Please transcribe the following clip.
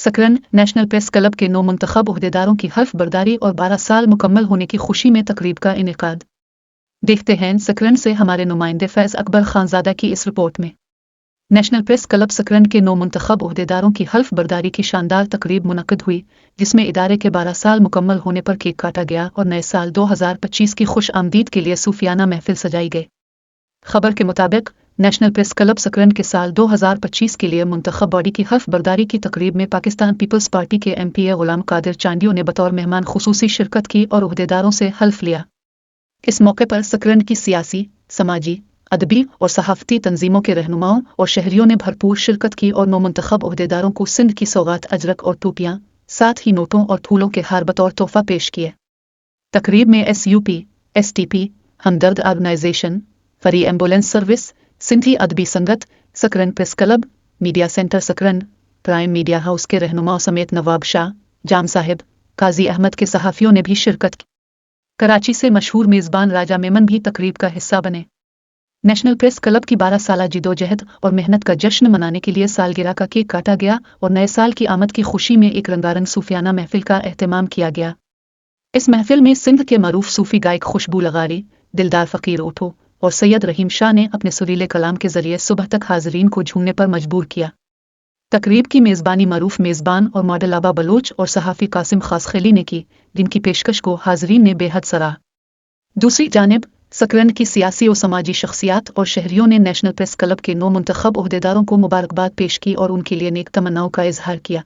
सकरन national press club के 9 मुंतखब ओहदेदारों की हल्फ बर्दारी और 12 साल मुकम्मल होने की खुशी में तकरीब का इनेकाद। देखते हैं सकरन से हमारे नुमाइंदे फैज़ अकबर खानजादा की इस रिपोर्ट में। नेशनल प्रेस क्लब सकरन के 9 मुंतखब ओहदेदारों की हल्फ बर्दारी की शानदार तकरीब मुनक्किद हुई, जिसमें इदारे के 12 साल मुकम्मल होने पर केक काटा गया और नए साल 2025 की खुश आमदीद के लिए सूफियाना महफिल सजाई गई। खबर के मुताबिक नेशनल प्रेस क्लब सकरन के साल 2025 के लिए मुंतखब बॉडी की हल्फ बर्दारी की तकरीब में पाकिस्तान पीपल्स पार्टी के MP गुलाम कादिर चांडियों ने बतौर मेहमान खुसूसी शिरकत की और ओहदेदारों से हल्फ लिया। इस मौके पर सकरन की सियासी, समाजी, अदबी और सहाफ़ती तंजीमों के रहनुमाओं और शहरियों ने भरपूर शिरकत की और 9 मुंतखब ओहदेदारों को सिंध की सौगात अजरक और टोपियां, साथ ही नोटों और फूलों के हार बतौर तोहफा पेश किए। तकरीब में SUP, STP, हमदर्द ऑर्गेनाइजेशन, फरी एम्बुलेंस सर्विस, सिंधी अदबी संगत, सकरन press club, media centre सकरन, prime media house के रहनुमाओं समेत नवाब शाह, जाम साहिब, काजी अहमद के सहाफ़ियों ने भी शिरकत की। कराची से मशहूर मेज़बान राजा मेमन भी तकरीब का हिस्सा बने। नेशनल प्रेस क्लब की 12 साला जिदोजहद और मेहनत का जश्न मनाने के लिए सालगिरह का केक काटा गया और नए साल की आमद की खुशी में एक रंगारंग सूफियाना महफिल का एहतमाम किया गया। इस महफिल में सिंध के मरूफ सूफी गायक खुशबू लगारी, दिलदार फ़कीर ओठो और सैयद रहीम शाह ने अपने सुरीले कलाम के जरिए सुबह तक हाजरीन को झूमने पर मजबूर किया। तकरीब की मेज़बानी मरूफ मेज़बान और मॉडल आबा बलोच और सहाफ़ी कासिम खासखेली ने की, जिनकी पेशकश को हाजरीन ने बेहद सराहा। दूसरी जानिब सकरन की सियासी और समाजी शख्सियात और शहरियों ने नेशनल प्रेस क्लब के 9 मुंतखब ओहदेदारों को मुबारकबाद पेश की और उनके लिए नेक तमन्नाओं का इजहार किया।